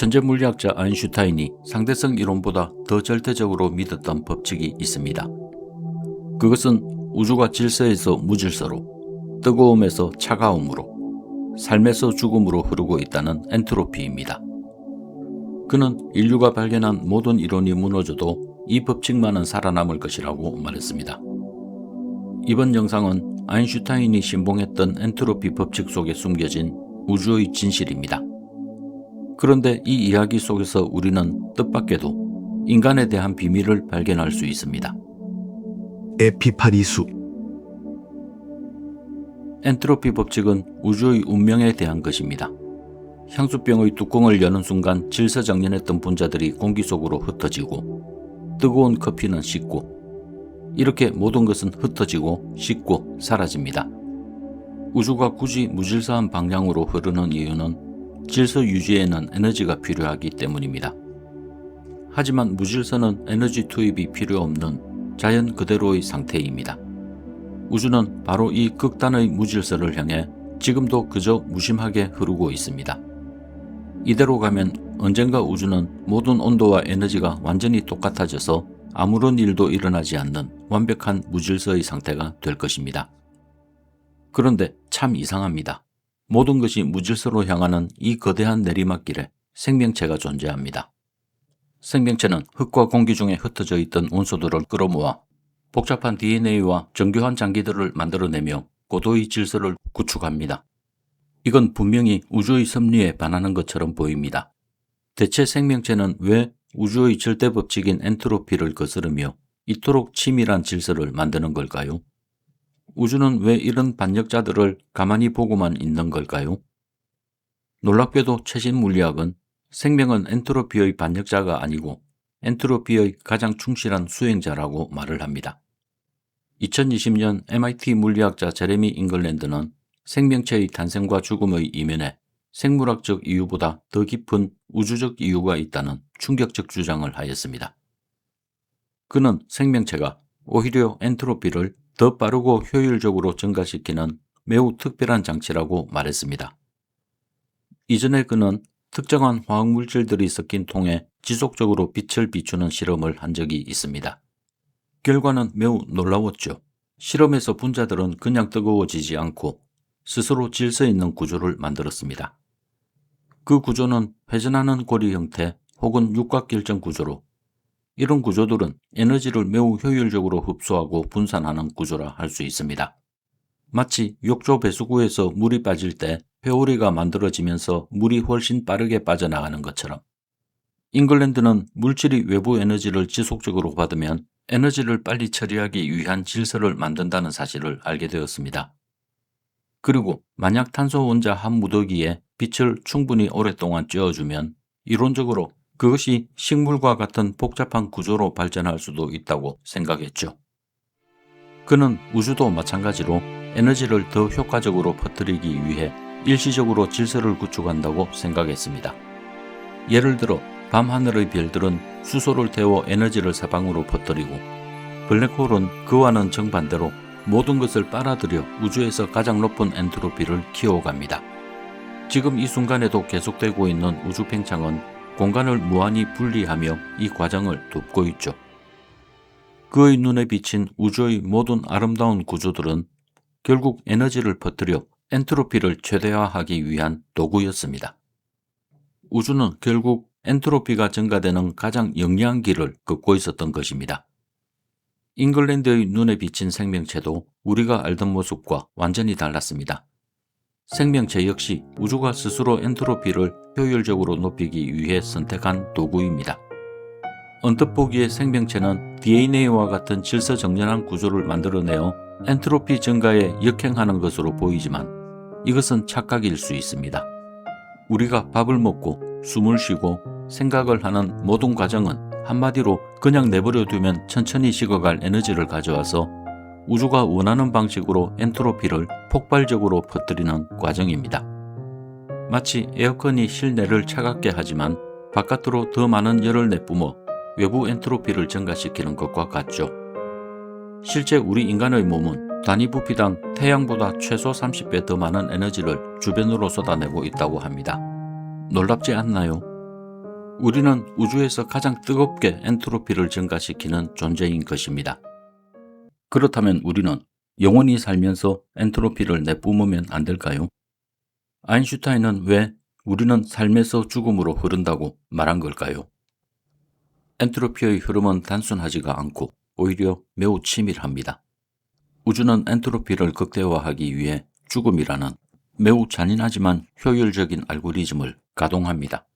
천재 물리학자 아인슈타인이 상대성 이론보다 더 절대적으로 믿었던 법칙이 있습니다. 그것은 우주가 질서에서 무질서로, 뜨거움에서 차가움으로, 삶에서 죽음으로 흐르고 있다는 엔트로피입니다. 그는 인류가 발견한 모든 이론이 무너져도 이 법칙만은 살아남을 것이라고 말했습니다. 이번 영상은 아인슈타인이 신봉했던 엔트로피 법칙 속에 숨겨진 우주의 진실입니다. 그런데 이 이야기 속에서 우리는 뜻밖에도 인간에 대한 비밀을 발견할 수 있습니다. 에피파니수. 엔트로피 법칙은 우주의 운명에 대한 것입니다. 향수병의 뚜껑을 여는 순간 질서정연했던 분자들이 공기 속으로 흩어지고, 뜨거운 커피는 식고, 이렇게 모든 것은 흩어지고 식고 사라집니다. 우주가 굳이 무질서한 방향으로 흐르는 이유는 질서 유지에는 에너지가 필요하기 때문입니다. 하지만 무질서는 에너지 투입이 필요 없는 자연 그대로의 상태입니다. 우주는 바로 이 극단의 무질서를 향해 지금도 그저 무심하게 흐르고 있습니다. 이대로 가면 언젠가 우주는 모든 온도와 에너지가 완전히 똑같아져서 아무런 일도 일어나지 않는 완벽한 무질서의 상태가 될 것입니다. 그런데 참 이상합니다. 모든 것이 무질서로 향하는 이 거대한 내리막길에 생명체가 존재합니다. 생명체는 흙과 공기 중에 흩어져 있던 원소들을 끌어모아 복잡한 DNA와 정교한 장기들을 만들어내며 고도의 질서를 구축합니다. 이건 분명히 우주의 섭리에 반하는 것처럼 보입니다. 대체 생명체는 왜 우주의 절대 법칙인 엔트로피를 거스르며 이토록 치밀한 질서를 만드는 걸까요? 우주는 왜 이런 반역자들을 가만히 보고만 있는 걸까요? 놀랍게도 최신 물리학은 생명은 엔트로피의 반역자가 아니고 엔트로피의 가장 충실한 수행자라고 말을 합니다. 2020년 MIT 물리학자 제레미 잉글랜드는 생명체의 탄생과 죽음의 이면에 생물학적 이유보다 더 깊은 우주적 이유가 있다는 충격적 주장을 하였습니다. 그는 생명체가 오히려 엔트로피를 더 빠르고 효율적으로 증가시키는 매우 특별한 장치라고 말했습니다. 이전에 그는 특정한 화학물질들이 섞인 통에 지속적으로 빛을 비추는 실험을 한 적이 있습니다. 결과는 매우 놀라웠죠. 실험에서 분자들은 그냥 뜨거워지지 않고 스스로 질서 있는 구조를 만들었습니다. 그 구조는 회전하는 고리 형태 혹은 육각결정 구조로, 이런 구조들은 에너지를 매우 효율적으로 흡수하고 분산하는 구조라 할 수 있습니다. 마치 욕조 배수구에서 물이 빠질 때 회오리가 만들어지면서 물이 훨씬 빠르게 빠져나가는 것처럼, 잉글랜드는 물질이 외부 에너지를 지속적으로 받으면 에너지를 빨리 처리하기 위한 질서를 만든다는 사실을 알게 되었습니다. 그리고 만약 탄소 원자 한 무더기에 빛을 충분히 오랫동안 쬐어주면 이론적으로 그것이 식물과 같은 복잡한 구조로 발전할 수도 있다고 생각했죠. 그는 우주도 마찬가지로 에너지를 더 효과적으로 퍼뜨리기 위해 일시적으로 질서를 구축한다고 생각했습니다. 예를 들어 밤하늘의 별들은 수소를 태워 에너지를 사방으로 퍼뜨리고, 블랙홀은 그와는 정반대로 모든 것을 빨아들여 우주에서 가장 높은 엔트로피를 키워갑니다. 지금 이 순간에도 계속되고 있는 우주 팽창은 공간을 무한히 분리하며 이 과정을 돕고 있죠. 그의 눈에 비친 우주의 모든 아름다운 구조들은 결국 에너지를 퍼뜨려 엔트로피를 최대화하기 위한 도구였습니다. 우주는 결국 엔트로피가 증가되는 가장 영리한 길을 걷고 있었던 것입니다. 잉글랜드의 눈에 비친 생명체도 우리가 알던 모습과 완전히 달랐습니다. 생명체 역시 우주가 스스로 엔트로피를 효율적으로 높이기 위해 선택한 도구입니다. 언뜻 보기에 생명체는 DNA와 같은 질서정연한 구조를 만들어내어 엔트로피 증가에 역행하는 것으로 보이지만 이것은 착각일 수 있습니다. 우리가 밥을 먹고 숨을 쉬고 생각을 하는 모든 과정은 한마디로 그냥 내버려 두면 천천히 식어갈 에너지를 가져와서 우주가 원하는 방식으로 엔트로피를 폭발적으로 퍼뜨리는 과정입니다. 마치 에어컨이 실내를 차갑게 하지만 바깥으로 더 많은 열을 내뿜어 외부 엔트로피를 증가시키는 것과 같죠. 실제 우리 인간의 몸은 단위 부피당 태양보다 최소 30배 더 많은 에너지를 주변으로 쏟아내고 있다고 합니다. 놀랍지 않나요? 우리는 우주에서 가장 뜨겁게 엔트로피를 증가시키는 존재인 것입니다. 그렇다면 우리는 영원히 살면서 엔트로피를 내뿜으면 안 될까요? 아인슈타인은 왜 우리는 삶에서 죽음으로 흐른다고 말한 걸까요? 엔트로피의 흐름은 단순하지가 않고 오히려 매우 치밀합니다. 우주는 엔트로피를 극대화하기 위해 죽음이라는 매우 잔인하지만 효율적인 알고리즘을 가동합니다.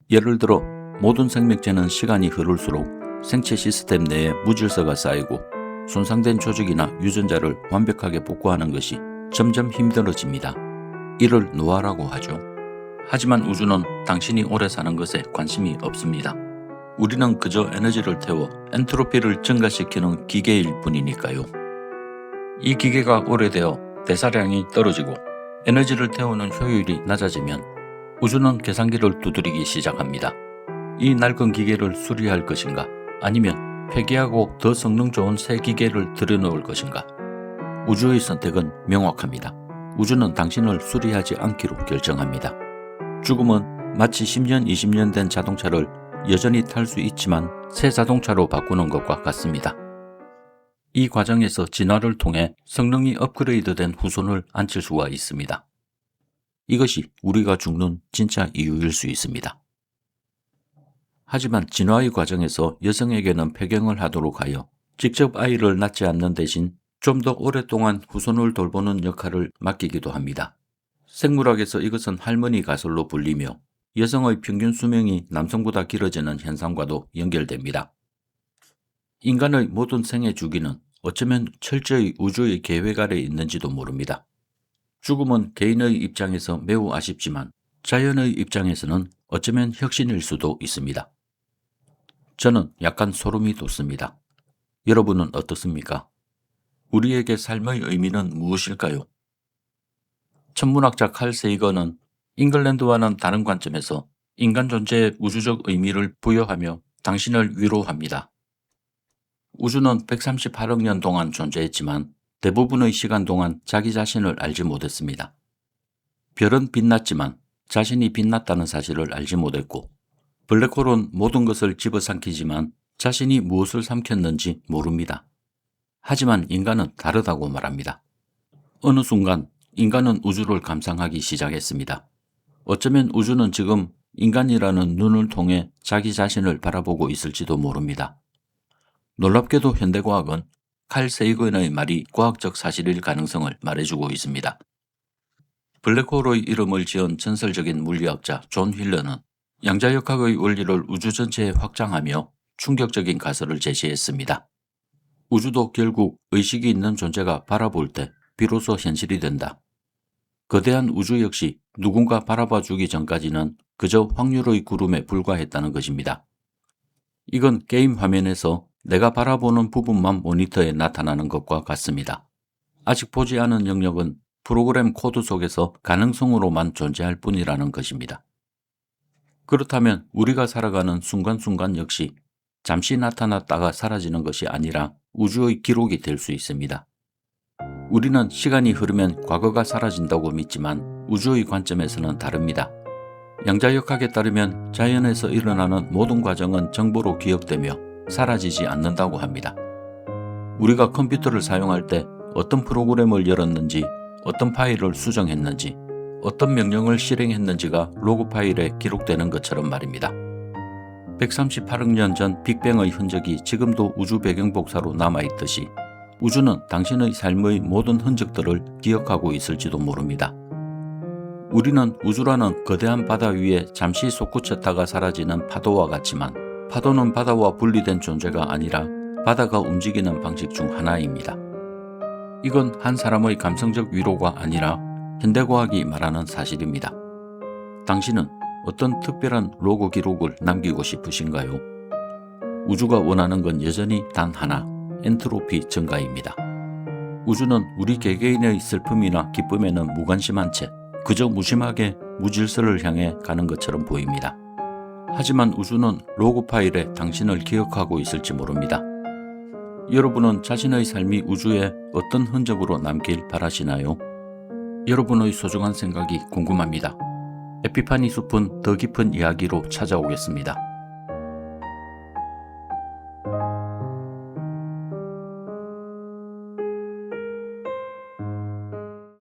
예를 들어 모든 생명체는 시간이 흐를수록 생체 시스템 내에 무질서가 쌓이고 손상된 조직이나 유전자를 완벽하게 복구하는 것이 점점 힘들어집니다. 이를 노화라고 하죠. 하지만 우주는 당신이 오래 사는 것에 관심이 없습니다. 우리는 그저 에너지를 태워 엔트로피를 증가시키는 기계일 뿐이니까요. 이 기계가 오래되어 대사량이 떨어지고 에너지를 태우는 효율이 낮아지면 우주는 계산기를 두드리기 시작합니다. 이 낡은 기계를 수리할 것인가, 아니면 폐기하고 더 성능 좋은 새 기계를 들여놓을 것인가. 우주의 선택은 명확합니다. 우주는 당신을 수리하지 않기로 결정합니다. 죽음은 마치 10년, 20년 된 자동차를 여전히 탈 수 있지만 새 자동차로 바꾸는 것과 같습니다. 이 과정에서 진화를 통해 성능이 업그레이드된 후손을 앉힐 수가 있습니다. 이것이 우리가 죽는 진짜 이유일 수 있습니다. 하지만 진화의 과정에서 여성에게는 폐경을 하도록 하여 직접 아이를 낳지 않는 대신 좀 더 오랫동안 후손을 돌보는 역할을 맡기기도 합니다. 생물학에서 이것은 할머니 가설로 불리며 여성의 평균 수명이 남성보다 길어지는 현상과도 연결됩니다. 인간의 모든 생애 주기는 어쩌면 철저히 우주의 계획 아래 있는지도 모릅니다. 죽음은 개인의 입장에서 매우 아쉽지만 자연의 입장에서는 어쩌면 혁신일 수도 있습니다. 저는 약간 소름이 돋습니다. 여러분은 어떻습니까? 우리에게 삶의 의미는 무엇일까요? 천문학자 칼 세이건은 잉글랜드와는 다른 관점에서 인간 존재의 우주적 의미를 부여하며 당신을 위로합니다. 우주는 138억 년 동안 존재했지만 대부분의 시간 동안 자기 자신을 알지 못했습니다. 별은 빛났지만 자신이 빛났다는 사실을 알지 못했고, 블랙홀은 모든 것을 집어삼키지만 자신이 무엇을 삼켰는지 모릅니다. 하지만 인간은 다르다고 말합니다. 어느 순간 인간은 우주를 감상하기 시작했습니다. 어쩌면 우주는 지금 인간이라는 눈을 통해 자기 자신을 바라보고 있을지도 모릅니다. 놀랍게도 현대과학은 칼 세이건의 말이 과학적 사실일 가능성을 말해주고 있습니다. 블랙홀의 이름을 지은 전설적인 물리학자 존 휠러는 양자역학의 원리를 우주 전체에 확장하며 충격적인 가설을 제시했습니다. 우주도 결국 의식이 있는 존재가 바라볼 때 비로소 현실이 된다. 거대한 우주 역시 누군가 바라봐 주기 전까지는 그저 확률의 구름에 불과했다는 것입니다. 이건 게임 화면에서 내가 바라보는 부분만 모니터에 나타나는 것과 같습니다. 아직 보지 않은 영역은 프로그램 코드 속에서 가능성으로만 존재할 뿐이라는 것입니다. 그렇다면 우리가 살아가는 순간순간 역시 잠시 나타났다가 사라지는 것이 아니라 우주의 기록이 될 수 있습니다. 우리는 시간이 흐르면 과거가 사라진다고 믿지만 우주의 관점에서는 다릅니다. 양자역학에 따르면 자연에서 일어나는 모든 과정은 정보로 기억되며 사라지지 않는다고 합니다. 우리가 컴퓨터를 사용할 때 어떤 프로그램을 열었는지, 어떤 파일을 수정했는지, 어떤 명령을 실행했는지가 로그 파일에 기록되는 것처럼 말입니다. 138억 년 전 빅뱅의 흔적이 지금도 우주 배경 복사로 남아있듯이 우주는 당신의 삶의 모든 흔적들을 기억하고 있을지도 모릅니다. 우리는 우주라는 거대한 바다 위에 잠시 솟구쳤다가 사라지는 파도와 같지만 파도는 바다와 분리된 존재가 아니라 바다가 움직이는 방식 중 하나입니다. 이건 한 사람의 감성적 위로가 아니라 현대과학이 말하는 사실입니다. 당신은 어떤 특별한 로그 기록을 남기고 싶으신가요? 우주가 원하는 건 여전히 단 하나, 엔트로피 증가입니다. 우주는 우리 개개인의 슬픔이나 기쁨에는 무관심한 채 그저 무심하게 무질서를 향해 가는 것처럼 보입니다. 하지만 우주는 로그 파일에 당신을 기억하고 있을지 모릅니다. 여러분은 자신의 삶이 우주에 어떤 흔적으로 남길 바라시나요? 여러분의 소중한 생각이 궁금합니다. 에피파니 숲은 더 깊은 이야기로 찾아오겠습니다.